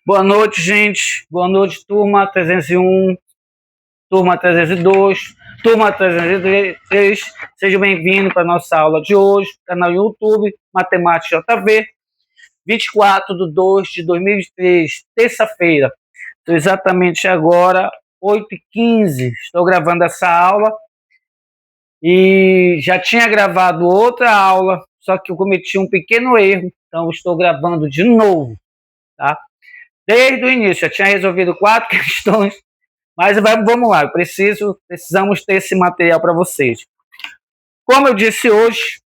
Boa noite, gente. Boa noite, turma 301, turma 302, turma 303. Sejam bem-vindos para a nossa aula de hoje, canal YouTube Matemática JV, 24/2/2023, terça-feira. Estou exatamente agora, 8h15. Estou gravando essa aula e já tinha gravado outra aula, só que eu cometi um pequeno erro, então estou gravando de novo, tá? Desde o início, já tinha resolvido 4 questões, mas vamos lá, precisamos ter esse material para vocês. Como eu disse hoje,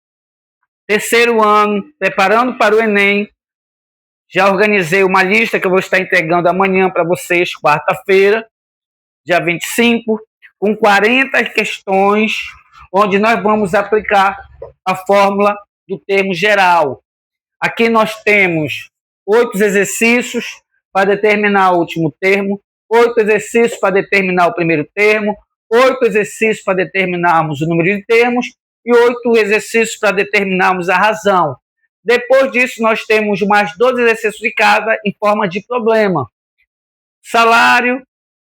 terceiro ano, preparando para o Enem, já organizei uma lista que eu vou estar entregando amanhã para vocês, quarta-feira, dia 25, com 40 questões, onde nós vamos aplicar a fórmula do termo geral. Aqui nós temos 8 exercícios para determinar o último termo, 8 exercícios para determinar o primeiro termo, 8 exercícios para determinarmos o número de termos e 8 exercícios para determinarmos a razão. Depois disso, nós temos mais 12 exercícios de cada em forma de problema. Salário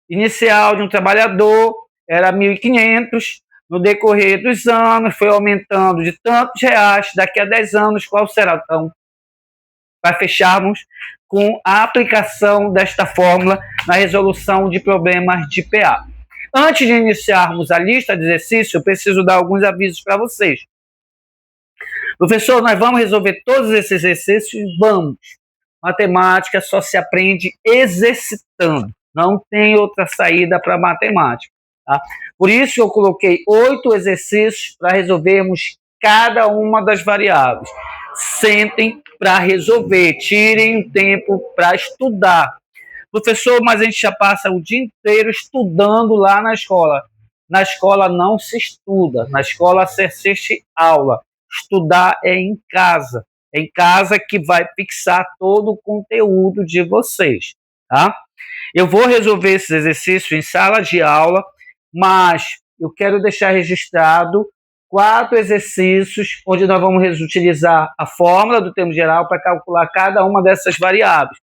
inicial de um trabalhador era 1.500, no decorrer dos anos foi aumentando de tantos reais, daqui a 10 anos qual será? Então, para fecharmos com a aplicação desta fórmula na resolução de problemas de PA. Antes de iniciarmos a lista de exercícios, eu preciso dar alguns avisos para vocês. Professor, nós vamos resolver todos esses exercícios? Vamos. Matemática só se aprende exercitando. Não tem outra saída para matemática. Tá? Por isso eu coloquei 8 exercícios para resolvermos cada uma das variáveis. Sentem para resolver, tirem um tempo para estudar. Professor, mas a gente já passa o dia inteiro estudando lá na escola. Na escola não se estuda, na escola se assiste aula. Estudar é em casa. É em casa que vai fixar todo o conteúdo de vocês, tá? Eu vou resolver esses exercícios em sala de aula, mas eu quero deixar registrado 4 exercícios onde nós vamos utilizar a fórmula do termo geral para calcular cada uma dessas variáveis.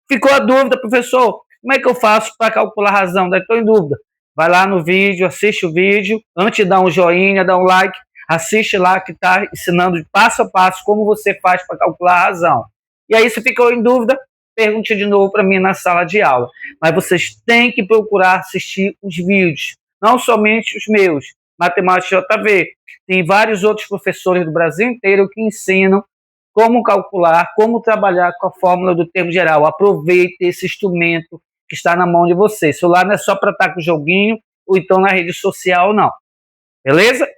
Ficou a dúvida, professor, como é que eu faço para calcular a razão? Estou em dúvida. Vai lá no vídeo, assiste o vídeo, antes de dar um joinha, dá um like, assiste lá que está ensinando passo a passo como você faz para calcular a razão. E aí, se ficou em dúvida, pergunte de novo para mim na sala de aula. Mas vocês têm que procurar assistir os vídeos, não somente os meus, Matemática JV. Tem vários outros professores do Brasil inteiro que ensinam como calcular, como trabalhar com a fórmula do termo geral. Aproveite esse instrumento que está na mão de vocês. O celular não é só para estar com o joguinho ou então na rede social, não. Beleza?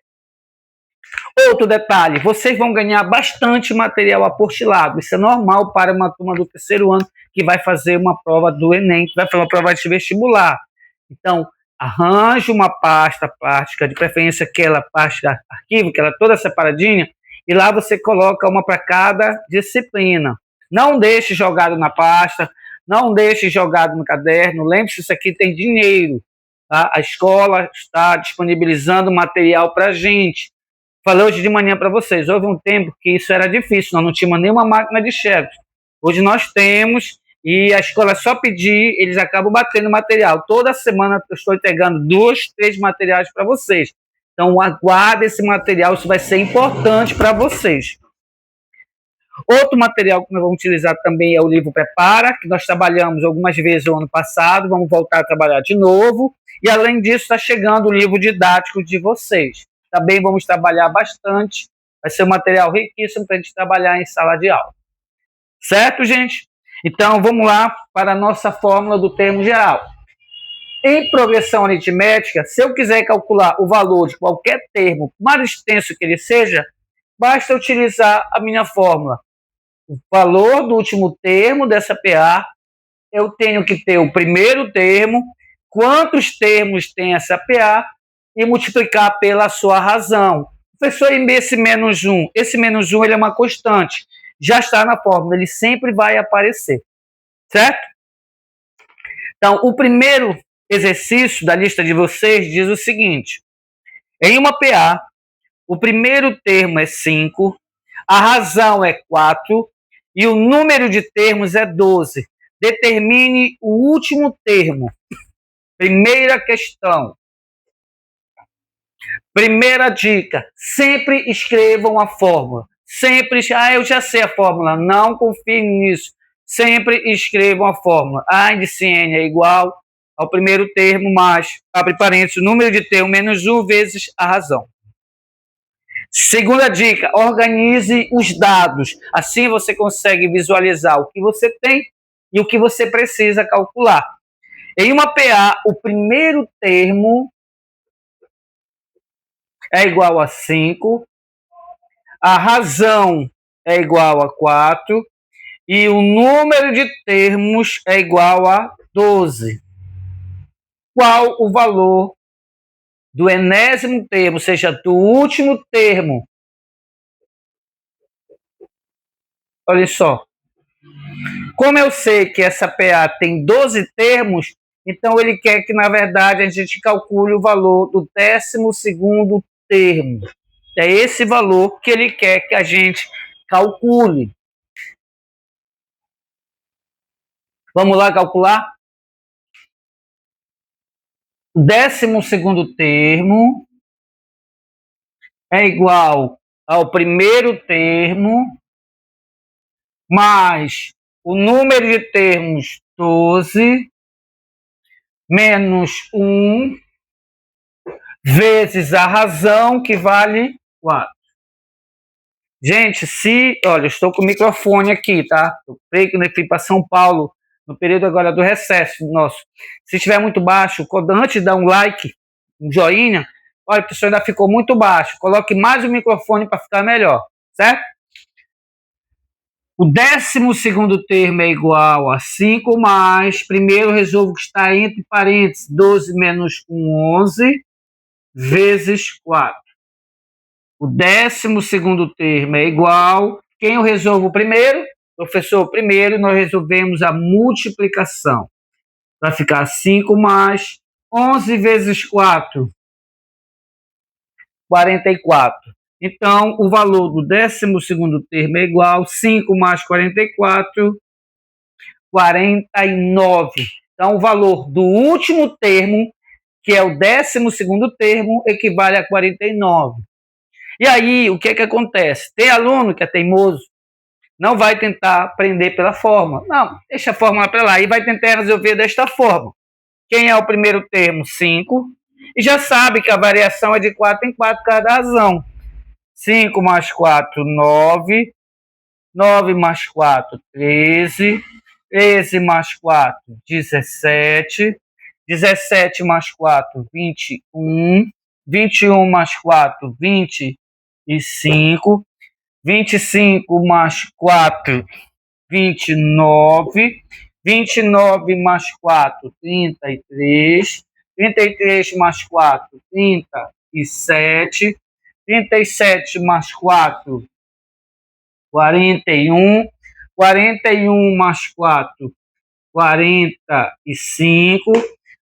Outro detalhe, vocês vão ganhar bastante material apostilado. Isso é normal para uma turma do terceiro ano que vai fazer uma prova do Enem, que vai fazer uma prova de vestibular. Então, arranje uma pasta plástica, de preferência aquela pasta arquivo, que ela é toda separadinha, e lá você coloca uma para cada disciplina. Não deixe jogado na pasta, não deixe jogado no caderno. Lembre-se, isso aqui tem dinheiro. Tá? A escola está disponibilizando material para a gente. Falei hoje de manhã para vocês, houve um tempo que isso era difícil, nós não tínhamos nenhuma máquina de xerox. Hoje nós temos, e a escola só pedir, eles acabam batendo material. Toda semana eu estou entregando 2, 3 materiais para vocês. Então, aguarde esse material, isso vai ser importante para vocês. Outro material que nós vamos utilizar também é o livro Prepara, que nós trabalhamos algumas vezes no ano passado, vamos voltar a trabalhar de novo. E, além disso, está chegando o livro didático de vocês. Também vamos trabalhar bastante, vai ser um material riquíssimo para a gente trabalhar em sala de aula. Certo, gente? Então, vamos lá para a nossa fórmula do termo geral. Em progressão aritmética, se eu quiser calcular o valor de qualquer termo, por mais extenso que ele seja, basta utilizar a minha fórmula. O valor do último termo dessa PA, eu tenho que ter o primeiro termo, quantos termos tem essa PA, e multiplicar pela sua razão. Professor, esse menos 1, ele é uma constante. Já está na fórmula, ele sempre vai aparecer. Certo? Então, o primeiro exercício da lista de vocês diz o seguinte: em uma PA, o primeiro termo é 5, a razão é 4 e o número de termos é 12. Determine o último termo. Primeira questão. Primeira dica, sempre escrevam a fórmula. Sempre, eu já sei a fórmula, não confie nisso. Sempre escrevam a fórmula. A índice N é igual ao primeiro termo mais, abre parênteses, o número de termo menos 1 vezes a razão. Segunda dica, organize os dados. Assim você consegue visualizar o que você tem e o que você precisa calcular. Em uma PA, o primeiro termo é igual a 5, a razão é igual a 4 e o número de termos é igual a 12. Qual o valor do enésimo termo, ou seja, do último termo? Olha só. Como eu sei que essa PA tem 12 termos, então ele quer que, na verdade, a gente calcule o valor do 12º termo. É esse valor que ele quer que a gente calcule. Vamos lá calcular? O 12º termo é igual ao primeiro termo mais o número de termos 12 menos 1 vezes a razão, que vale 4. Gente, olha, eu estou com o microfone aqui, tá? Eu creio que eu fui para São Paulo no período agora do recesso nosso. Se estiver muito baixo, antes de dar um like, um joinha, olha, o pessoal ainda ficou muito baixo. Coloque mais o microfone para ficar melhor, certo? O 12º termo é igual a 5 mais, primeiro resolvo que está entre parênteses, 12 menos 1, 11, vezes 4. O 12º termo é igual, quem eu resolvo primeiro? Professor, primeiro nós resolvemos a multiplicação. Vai ficar 5 mais 11 vezes 4, 44. Então, o valor do 12º termo é igual, 5 mais 44, 49. Então, o valor do último termo, que é o 12º termo, equivale a 49. E aí, o que é que acontece? Tem aluno que é teimoso, não vai tentar aprender pela fórmula. Não, deixa a fórmula para lá e vai tentar resolver desta forma. Quem é o primeiro termo? 5. E já sabe que a variação é de 4 em 4 cada razão. 5 mais 4, 9. 9 mais 4, 13. 13 mais 4, 17. 17 mais 4, 21. 21 mais 4, 25. 25 mais 4, 29. 29 mais 4, 33. 33 mais 4, 37. 37 mais 4, 41. 41 mais 4, 45.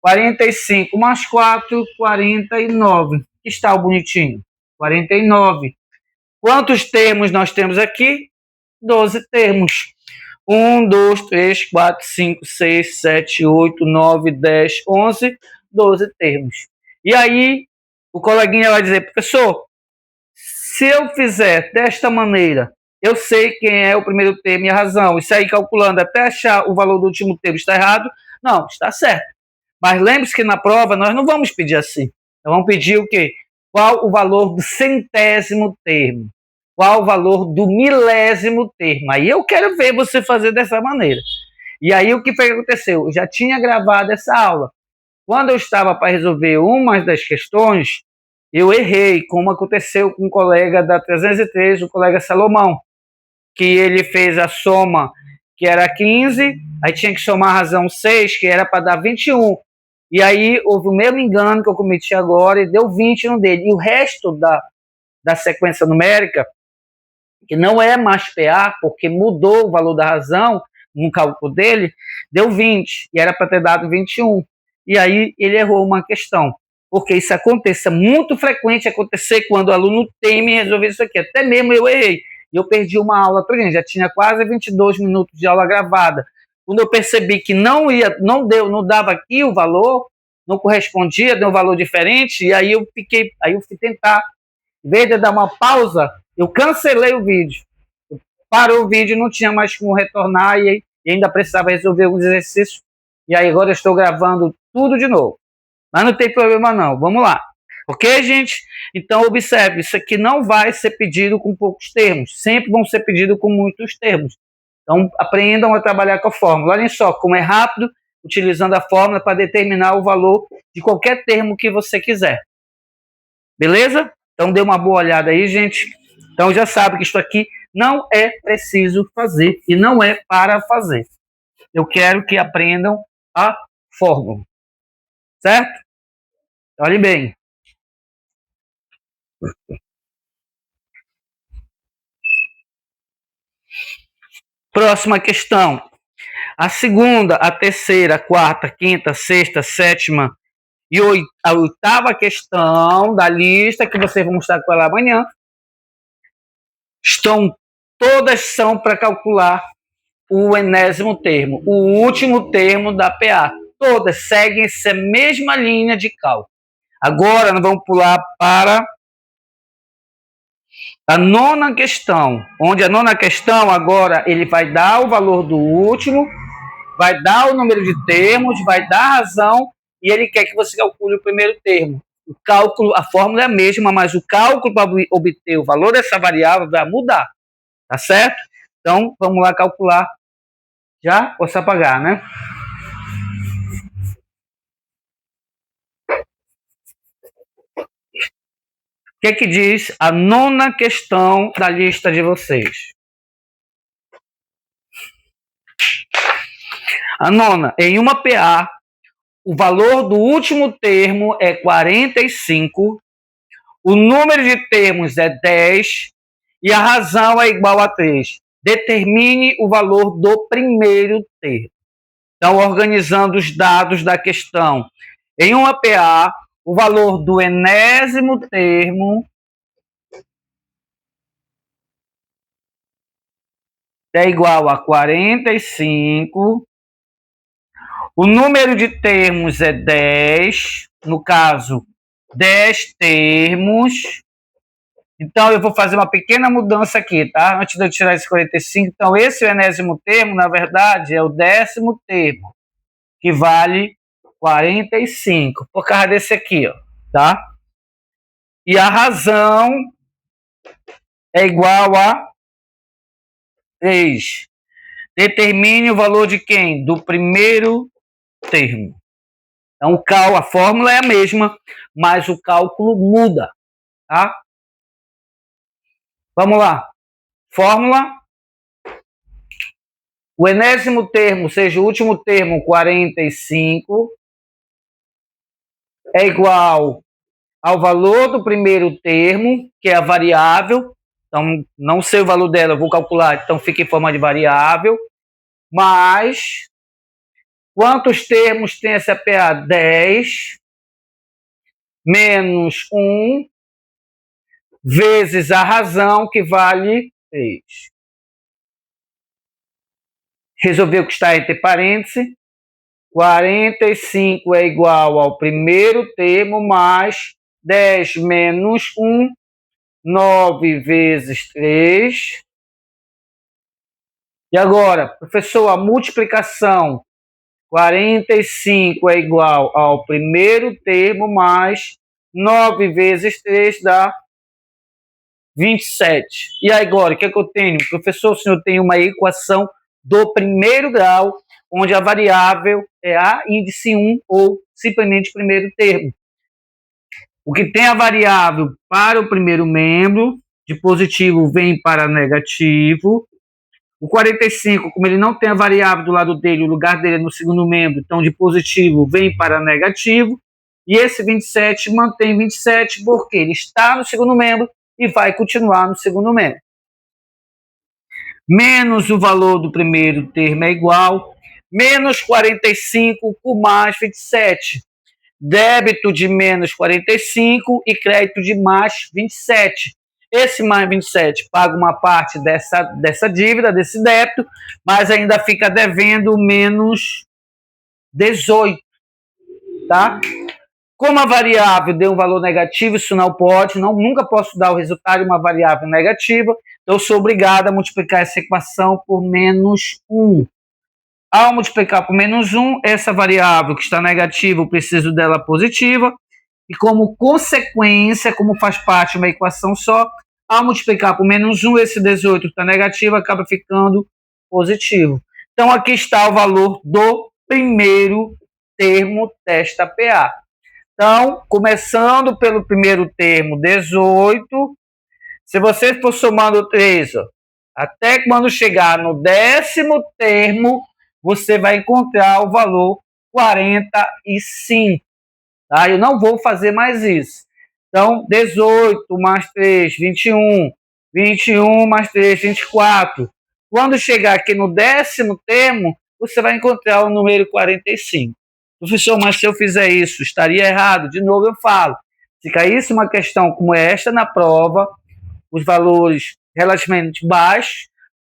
45 mais 4, 49. Está o bonitinho. 49. Quantos termos nós temos aqui? 12 termos. 1, 2, 3, 4, 5, 6, 7, 8, 9, 10, 11, 12 termos. E aí, o coleguinha vai dizer, professor, se eu fizer desta maneira, eu sei quem é o primeiro termo e a razão. Isso aí, calculando até achar o valor do último termo, está errado? Não, está certo. Mas lembre-se que na prova nós não vamos pedir assim. Nós vamos pedir o quê? Qual o valor do 100º termo? Qual o valor do 1000º termo? Aí eu quero ver você fazer dessa maneira. E aí o que foi que aconteceu? Eu já tinha gravado essa aula. Quando eu estava para resolver uma das questões, eu errei, como aconteceu com um colega da 303, o colega Salomão, que ele fez a soma que era 15, aí tinha que somar a razão 6, que era para dar 21. E aí houve o mesmo engano que eu cometi agora e deu 20 no dele. E o resto da sequência numérica, que não é mais PA, porque mudou o valor da razão no cálculo dele, deu 20, e era para ter dado 21. E aí ele errou uma questão, porque isso acontece, é muito frequente acontecer quando o aluno teme resolver isso aqui. Até mesmo eu errei, e eu perdi uma aula, já tinha quase 22 minutos de aula gravada, Quando eu percebi que não dava aqui o valor, não correspondia, deu um valor diferente, e aí eu fui tentar. Em vez de dar uma pausa, eu cancelei o vídeo. Parou o vídeo, não tinha mais como retornar e ainda precisava resolver alguns exercícios. E aí agora eu estou gravando tudo de novo. Mas não tem problema não, vamos lá. Ok, gente? Então observe, isso aqui não vai ser pedido com poucos termos. Sempre vão ser pedidos com muitos termos. Então aprendam a trabalhar com a fórmula. Olhem só como é rápido, utilizando a fórmula para determinar o valor de qualquer termo que você quiser. Beleza? Então dê uma boa olhada aí, gente. Então já sabe que isso aqui não é preciso fazer e não é para fazer. Eu quero que aprendam a fórmula. Certo? Olhe bem. Próxima questão. A segunda, a terceira, a quarta, a quinta, a sexta, a sétima e a oitava questão da lista que vocês vão mostrar com ela amanhã todas são para calcular o enésimo termo, o último termo da PA. Todas seguem essa mesma linha de cálculo. Agora nós vamos pular para a nona questão, onde a nona questão agora ele vai dar o valor do último, vai dar o número de termos, vai dar a razão e ele quer que você calcule o primeiro termo. O cálculo, a fórmula é a mesma, mas o cálculo para obter o valor dessa variável vai mudar, tá certo? Então vamos lá calcular. Já? Posso apagar, né? O que diz a nona questão da lista de vocês? A nona, em uma PA, o valor do último termo é 45, o número de termos é 10 e a razão é igual a 3. Determine o valor do primeiro termo. Então, organizando os dados da questão. Em uma PA, o valor do enésimo termo é igual a 45. O número de termos é 10. No caso, 10 termos. Então, eu vou fazer uma pequena mudança aqui, tá? Antes de eu tirar esse 45. Então, esse enésimo termo, na verdade, é o 10º termo, que vale 45. Por causa desse aqui, ó, tá? E a razão é igual a 3. Determine o valor de quem? Do primeiro termo. Então, a fórmula é a mesma, mas o cálculo muda, tá? Vamos lá. Fórmula. O enésimo termo, seja o último termo, 45, é igual ao valor do primeiro termo, que é a variável. Então, não sei o valor dela, eu vou calcular, então fica em forma de variável. Mais quantos termos tem essa PA? 10 menos 1 vezes a razão, que vale 3. Resolver o que está entre parênteses. 45 é igual ao primeiro termo mais 10 menos 1, 9 vezes 3. E agora, professor, a multiplicação. 45 é igual ao primeiro termo mais 9 vezes 3 dá 27. E agora, o que é que eu tenho? Professor, o senhor tem uma equação do primeiro grau, onde a variável é a índice 1 ou simplesmente primeiro termo. O que tem a variável para o primeiro membro, de positivo vem para negativo. O 45, como ele não tem a variável do lado dele, o lugar dele é no segundo membro, então de positivo vem para negativo. E esse 27 mantém 27 porque ele está no segundo membro e vai continuar no segundo membro. Menos o valor do primeiro termo é igual, menos 45 com mais 27. Débito de menos 45 e crédito de mais 27. Esse mais 27 paga uma parte dessa dívida, desse débito, mas ainda fica devendo menos 18, tá? Como a variável deu um valor negativo, isso não pode, nunca posso dar o resultado de uma variável negativa, então eu sou obrigado a multiplicar essa equação por menos 1. Ao multiplicar por menos 1, essa variável que está negativa, eu preciso dela positiva, e como consequência, como faz parte de uma equação só, ao multiplicar por menos 1, esse 18 que está negativo acaba ficando positivo. Então, aqui está o valor do primeiro termo desta PA. Então, começando pelo primeiro termo, 18, se você for somando 3, ó, até quando chegar no 10º termo, você vai encontrar o valor 45. Tá? Eu não vou fazer mais isso. Então, 18 mais 3, 21. 21 mais 3, 24. Quando chegar aqui no 10º termo, você vai encontrar o número 45. Professor, mas se eu fizer isso, estaria errado? De novo eu falo. Se caísse uma questão como esta na prova, os valores relativamente baixos,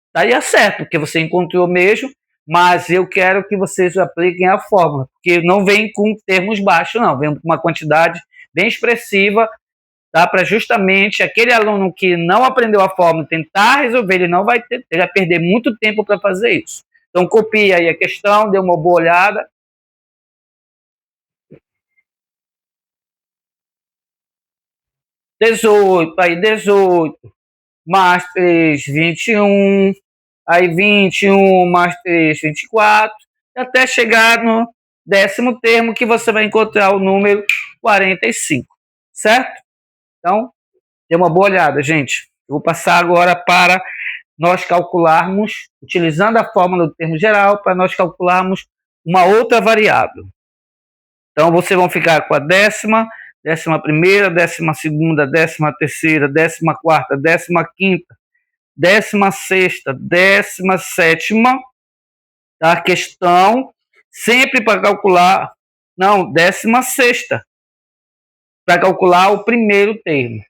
estaria certo, porque você encontrou mesmo, mas eu quero que vocês apliquem a fórmula, porque não vem com termos baixos, não, vem com uma quantidade bem expressiva, tá? Para justamente aquele aluno que não aprendeu a fórmula tentar resolver, ele não vai ter, ele vai perder muito tempo para fazer isso. Então, copie aí a questão, dê uma boa olhada. Aí 18 mais 3, 21. Aí 21 mais 3, 24, até chegar no 10º termo, que você vai encontrar o número 45, certo? Então, dê uma boa olhada, gente. Eu vou passar agora para nós calcularmos, utilizando a fórmula do termo geral, para nós calcularmos uma outra variável. Então, vocês vão ficar com a 10ª, 11ª, 12ª, 13ª, 14ª, 15ª, 16ª, 17ª, tá? Questão, sempre para calcular, não, 16ª, para calcular o primeiro termo.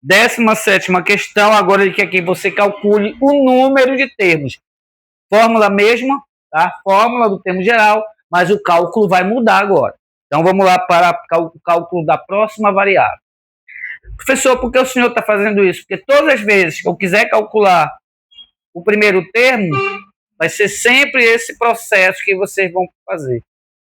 17ª questão, agora ele quer que você calcule o número de termos. Fórmula mesma, tá? Fórmula do termo geral, mas o cálculo vai mudar agora. Então vamos lá para o cálculo da próxima variável. Professor, por que o senhor está fazendo isso? Porque todas as vezes que eu quiser calcular o primeiro termo, vai ser sempre esse processo que vocês vão fazer.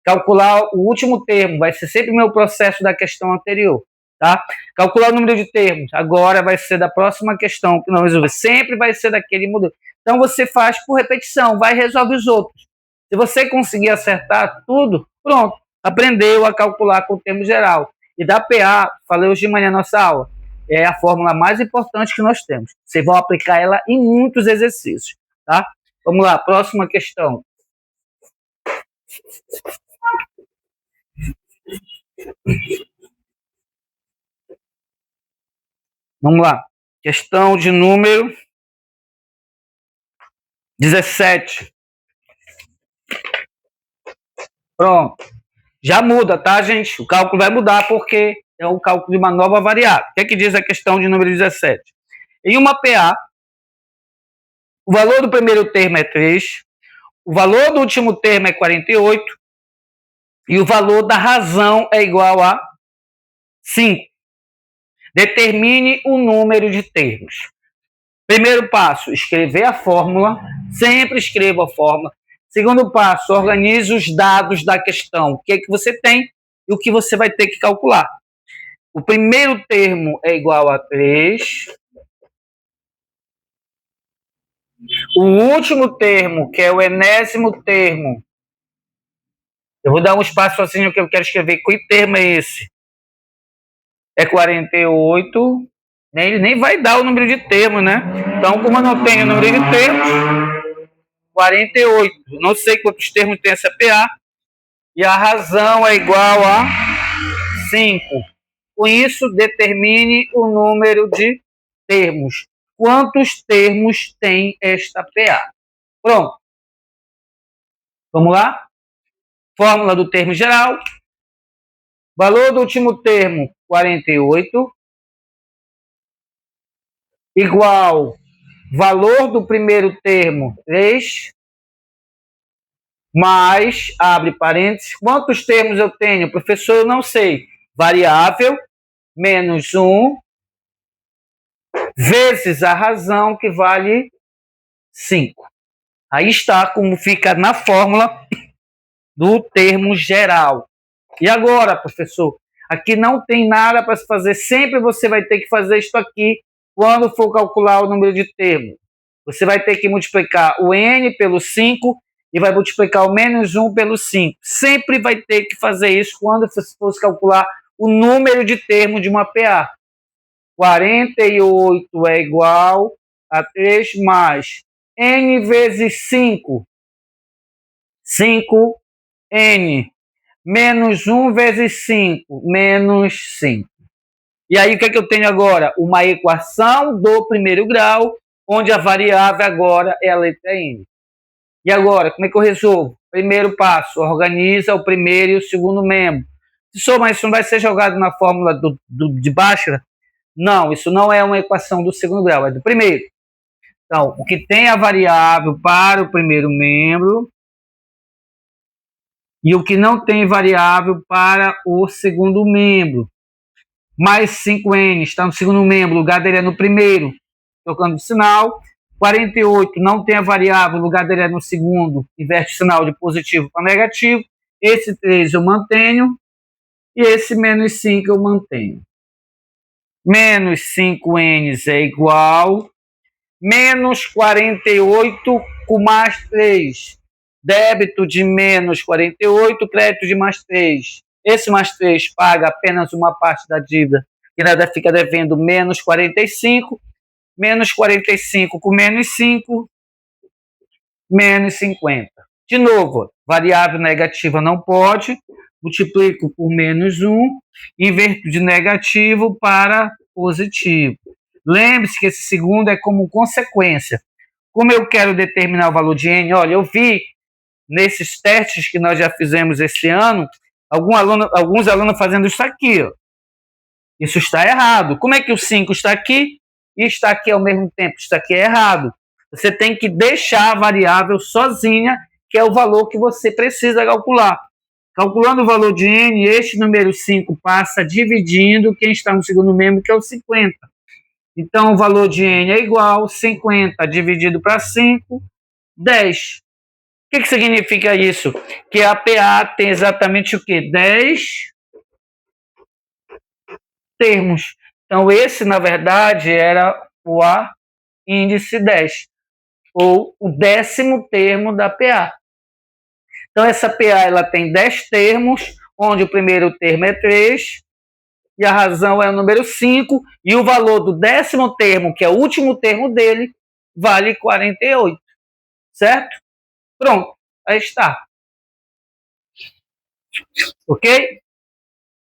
Calcular o último termo vai ser sempre o meu processo da questão anterior. Tá? Calcular o número de termos, agora vai ser da próxima questão que não resolver. Sempre vai ser daquele modelo. Então você faz por repetição, vai e resolve os outros. Se você conseguir acertar tudo, pronto, aprendeu a calcular com o termo geral. E da PA, falei hoje de manhã na nossa aula, é a fórmula mais importante que nós temos. Vocês vão aplicar ela em muitos exercícios. Tá? Vamos lá, próxima questão. Vamos lá. Questão de número 17. Pronto. Já muda, tá, gente? O cálculo vai mudar porque é o cálculo de uma nova variável. O que é que diz a questão de número 17? Em uma PA, o valor do primeiro termo é 3, o valor do último termo é 48 e o valor da razão é igual a 5. Determine o número de termos. Primeiro passo, escrever a fórmula. Sempre escreva a fórmula. Segundo passo, organize os dados da questão. O que é que você tem e o que você vai ter que calcular. O primeiro termo é igual a 3. O último termo, que é o enésimo termo, eu vou dar um espaço assim que eu quero escrever. Que termo é esse? É 48. Ele nem vai dar o número de termos, né? Então, como eu não tenho o número de termos, 48. Não sei quantos termos tem essa PA. E a razão é igual a 5. Com isso, determine o número de termos. Quantos termos tem esta PA? Pronto. Vamos lá? Fórmula do termo geral. Valor do último termo, 48. igual valor do primeiro termo, 3, mais, abre parênteses, quantos termos eu tenho? Professor, eu não sei. Variável, menos 1, vezes a razão, que vale 5. Aí está como fica na fórmula do termo geral. E agora, professor? Aqui não tem nada para se fazer. Sempre você vai ter que fazer isso aqui quando for calcular o número de termos. Você vai ter que multiplicar o n pelo 5 e vai multiplicar o menos 1 pelo 5. Sempre vai ter que fazer isso quando você for calcular o número de termos de uma PA. 48 é igual a 3 mais n vezes 5. 5n. Menos 1 vezes 5. Menos 5. E aí, o que é que eu tenho agora? Uma equação do primeiro grau, onde a variável agora é a letra n. E agora, como é que eu resolvo? Primeiro passo, organiza o primeiro e o segundo membro. Professor, mas isso não vai ser jogado na fórmula de Bhaskara? Não, isso não é uma equação do segundo grau, é do primeiro. Então, o que tem a variável para o primeiro membro e o que não tem variável para o segundo membro. Mais 5n está no segundo membro, o lugar dele é no primeiro, trocando o sinal. 48 não tem a variável, o lugar dele é no segundo, inverte o sinal de positivo para negativo. Esse 3 eu mantenho e esse menos 5 eu mantenho. Menos 5n é igual menos 48 com mais 3. Débito de menos 48, crédito de mais 3. Esse mais 3 paga apenas uma parte da dívida, que ainda fica devendo menos 45. Menos 45 com menos 5, menos 50. De novo, variável negativa não pode, multiplico por menos 1, inverto de negativo para positivo. Lembre-se que esse segundo é como consequência. Como eu quero determinar o valor de n, olha, eu vi nesses testes que nós já fizemos esse ano, alguns alunos fazendo isso aqui. Ó. Isso está errado. Como é que o 5 está aqui e está aqui ao mesmo tempo? Isso aqui é errado. Você tem que deixar a variável sozinha, que é o valor que você precisa calcular. Calculando o valor de n, este número 5 passa dividindo quem está no segundo membro, que é o 50. Então, o valor de n é igual a 50 dividido para 5, 10. O que significa isso? Que a PA tem exatamente o quê? 10 termos. Então, esse, na verdade, era o A índice 10, ou o 10º termo da PA. Então, essa PA ela tem 10 termos, onde o primeiro termo é 3, e a razão é o número 5, e o valor do 10º termo, que é o último termo dele, vale 48. Certo? Pronto, aí está. Ok?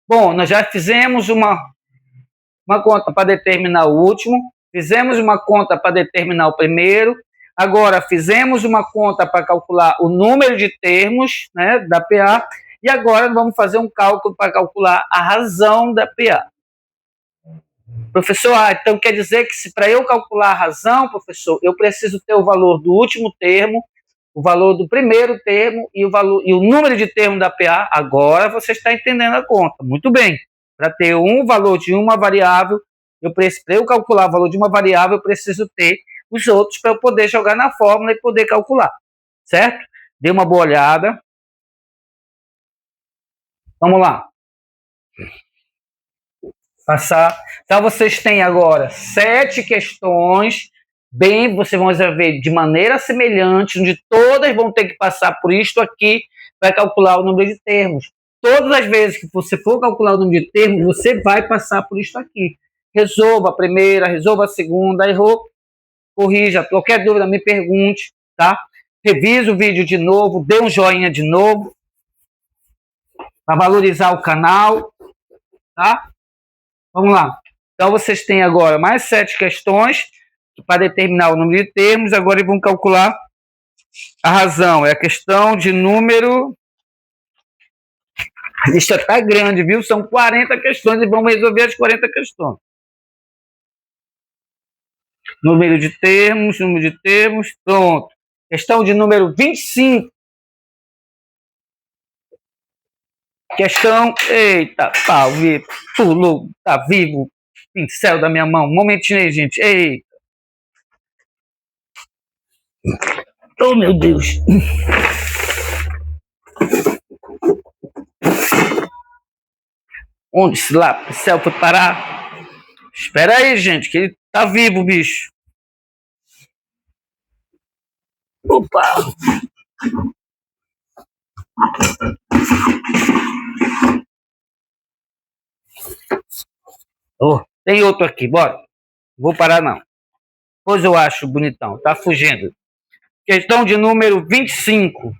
Bom, nós já fizemos uma conta para determinar o último, fizemos uma conta para determinar o primeiro, agora fizemos uma conta para calcular o número de termos, né, da PA, e agora vamos fazer um cálculo para calcular a razão da PA. Professor, então quer dizer que se para eu calcular a razão, professor, eu preciso ter o valor do último termo, o valor do primeiro termo e o número de termos da PA. Agora você está entendendo a conta. Muito bem. Para ter um valor de uma variável, para eu calcular o valor de uma variável, eu preciso ter os outros para eu poder jogar na fórmula e poder calcular. Certo? Dê uma boa olhada. Vamos lá. Passar. Então, vocês têm agora 7 questões, vocês vão ver de maneira semelhante, onde todas vão ter que passar por isto aqui para calcular o número de termos. Todas as vezes que você for calcular o número de termos, você vai passar por isto aqui. Resolva a primeira, resolva a segunda, errou, corrija. Qualquer dúvida, me pergunte, tá? Revise o vídeo de novo, dê um joinha de novo, para valorizar o canal, tá? Vamos lá. Então, vocês têm agora mais 7 questões para determinar o número de termos. Agora, vamos calcular a razão. É a questão de número... A lista está grande, viu? São 40 questões e vamos resolver as 40 questões. Número de termos, pronto. Questão de número 25. Questão, eita, pau, pulou, tá vivo, pincel da minha mão. Um momentinho aí, gente, eita. Oh, meu Deus. Onde esse pincel foi parar? Espera aí, gente, que ele tá vivo, bicho. Opa! Oh, tem outro aqui, bora. Vou parar não. Pois eu acho bonitão, tá fugindo. Questão de número 25. O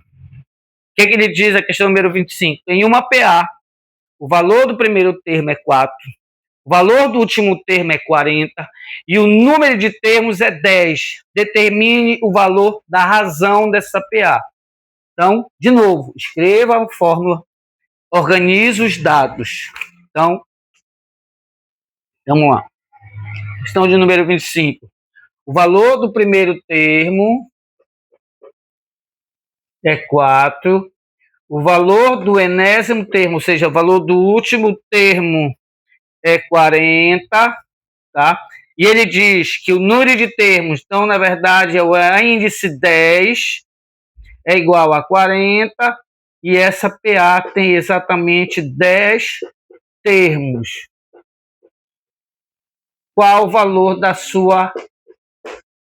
que ele diz a questão número 25? Em uma PA, o valor do primeiro termo é 4, o valor do último termo é 40 e o número de termos é 10. Determine o valor da razão dessa PA. Então, de novo, escreva a fórmula, organize os dados. Então, vamos lá. Questão de número 25. O valor do primeiro termo é 4. O valor do enésimo termo, ou seja, o valor do último termo é 40, tá? E ele diz que o número de termos, então, na verdade, é o índice 10, é igual a 40, e essa PA tem exatamente 10 termos. Qual o valor da sua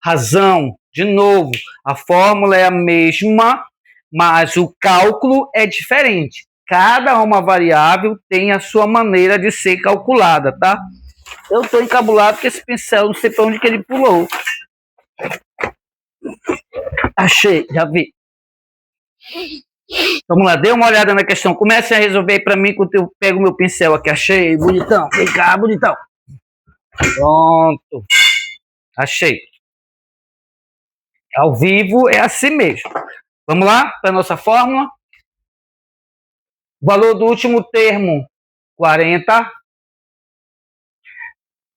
razão? De novo, a fórmula é a mesma, mas o cálculo é diferente. Cada uma variável tem a sua maneira de ser calculada, tá? Eu estou encabulado com esse pincel, não sei para onde que ele pulou. Achei, já vi. Vamos lá, dê uma olhada na questão. Comece a resolver aí para mim, enquanto eu pego meu pincel aqui. Achei, bonitão. Vem cá, bonitão. Pronto. Achei. Ao vivo é assim mesmo. Vamos lá para a nossa fórmula. O valor do último termo, 40,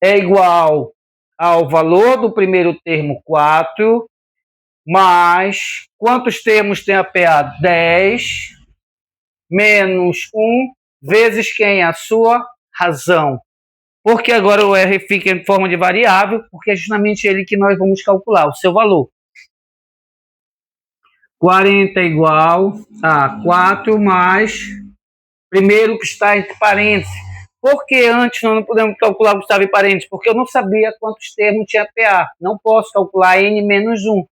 é igual ao valor do primeiro termo, 4, mais quantos termos tem a PA? 10, menos 1, vezes quem? A sua razão. Por que agora o R fica em forma de variável? Porque é justamente ele que nós vamos calcular, o seu valor. 40 é igual a 4 mais primeiro que está entre parênteses. Por que antes nós não podemos calcular o que estava em parênteses? Porque eu não sabia quantos termos tinha PA. Não posso calcular N menos 1.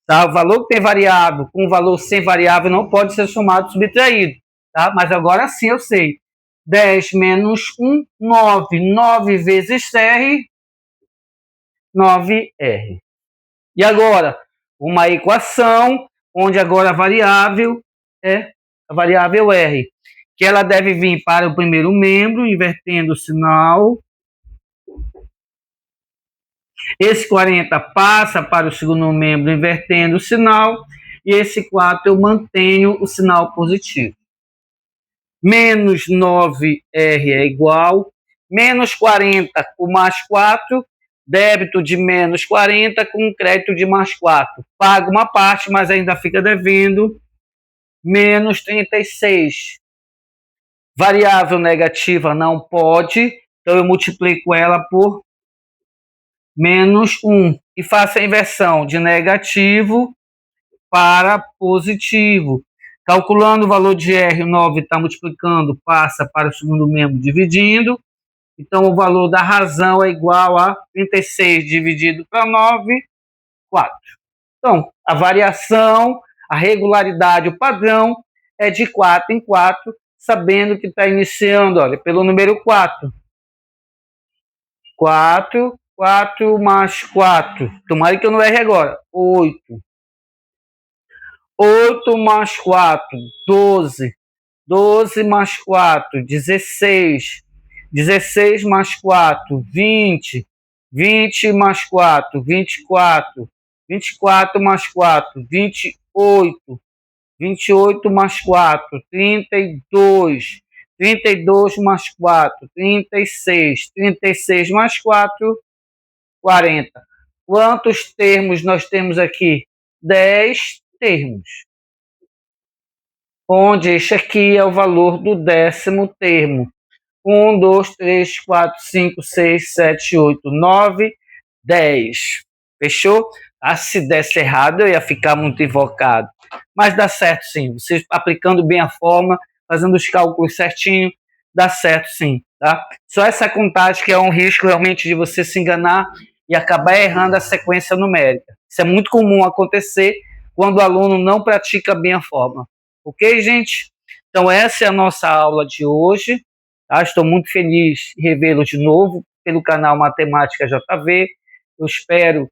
Tá? O valor que tem variável com o valor sem variável não pode ser somado subtraído. Tá? Mas agora sim eu sei. 10 menos 1, 9. 9 vezes R, 9R. E agora, uma equação onde agora a variável é a variável R, que ela deve vir para o primeiro membro, invertendo o sinal. Esse 40 passa para o segundo membro, invertendo o sinal. E esse 4 eu mantenho o sinal positivo. Menos 9R é igual. Menos 40 com mais 4. Débito de menos 40 com crédito de mais 4. Pago uma parte, mas ainda fica devendo. Menos 36. Variável negativa não pode, então eu multiplico ela por menos 1 e faço a inversão de negativo para positivo. Calculando o valor de R, o 9 está multiplicando, passa para o segundo membro dividindo. Então, o valor da razão é igual a 36 dividido para 9, 4. Então, a variação, a regularidade, o padrão é de 4 em 4, sabendo que está iniciando, olha, pelo número 4. 4, 4 mais 4. Tomara que eu não erre agora. 8. 8 mais 4, 12. 12 mais 4, 16. 16 mais 4, 20. 20 mais 4, 24. 24 mais 4, 28. 28 mais 4, 32. 32 mais 4, 36. 36 mais 4, 40. Quantos termos nós temos aqui? 10 termos. Onde este aqui é o valor do 10º termo. 1, 2, 3, 4, 5, 6, 7, 8, 9, 10. Fechou? Se desse errado, eu ia ficar muito invocado. Mas dá certo sim. Vocês aplicando bem a forma, fazendo os cálculos certinho, dá certo sim. Tá? Só essa contagem que é um risco realmente de você se enganar e acabar errando a sequência numérica. Isso é muito comum acontecer quando o aluno não pratica bem a forma. Ok, gente? Então, essa é a nossa aula de hoje. Tá? Estou muito feliz em revê-lo de novo pelo canal Matemática JV. Eu espero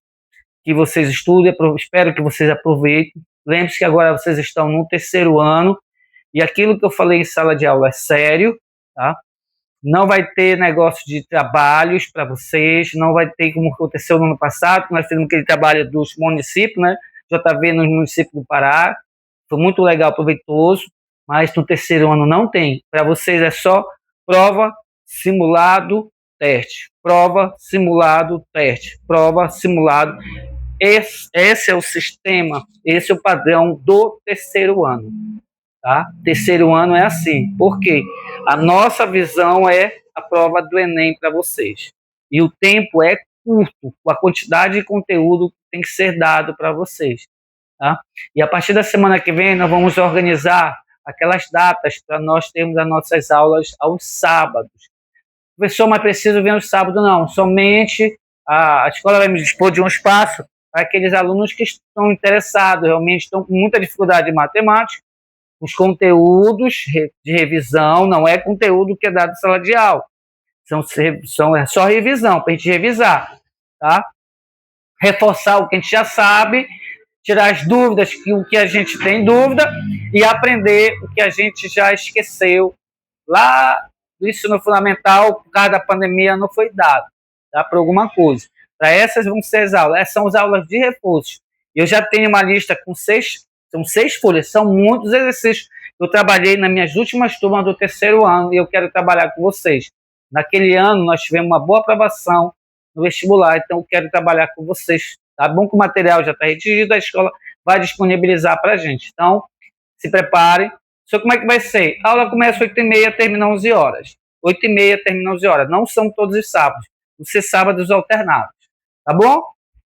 que vocês estudem, espero que vocês aproveitem. Lembre-se que agora vocês estão no 3º ano e aquilo que eu falei em sala de aula é sério, tá? Não vai ter negócio de trabalhos para vocês, não vai ter como aconteceu no ano passado, que nós fizemos aquele trabalho dos municípios, né? JV no município do Pará, foi muito legal, proveitoso, mas no 3º ano não tem. Para vocês é só prova, simulado, teste. Prova, simulado, teste. Prova, simulado. Esse é o sistema, esse é o padrão do 3º ano. Tá? 3º ano é assim. Por quê? A nossa visão é a prova do Enem para vocês. E o tempo é curto, a quantidade de conteúdo que tem que ser dado para vocês. Tá? E a partir da semana que vem, nós vamos organizar aquelas datas para nós termos as nossas aulas aos sábados. Professor, mas preciso vir no sábado? Não, somente a escola vai me dispor de um espaço para aqueles alunos que estão interessados, realmente estão com muita dificuldade em matemática. Os conteúdos de revisão não é conteúdo que é dado em sala de aula. É só revisão, para a gente revisar. Tá? Reforçar o que a gente já sabe, tirar as dúvidas, o que a gente tem dúvida, e aprender o que a gente já esqueceu lá do ensino fundamental, por causa da pandemia, não foi dado, tá? Por alguma coisa. Para essas vão ser as aulas. Essas são as aulas de reforço. Eu já tenho uma lista com 6 folhas, são muitos exercícios. Eu trabalhei nas minhas últimas turmas do 3º ano e eu quero trabalhar com vocês. Naquele ano, nós tivemos uma boa aprovação no vestibular, então eu quero trabalhar com vocês. Tá bom que o material já está redigido, a escola vai disponibilizar para a gente. Então, se preparem. Só como é que vai ser? A aula começa às 8h30, termina às 11 horas. 8h30, termina às 11 horas. Não são todos os sábados. Vão ser sábados alternados. Tá bom?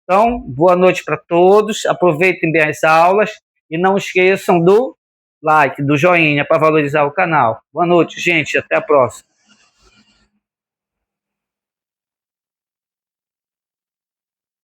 Então, boa noite para todos. Aproveitem bem as aulas. E não esqueçam do like, do joinha, para valorizar o canal. Boa noite, gente. Até a próxima.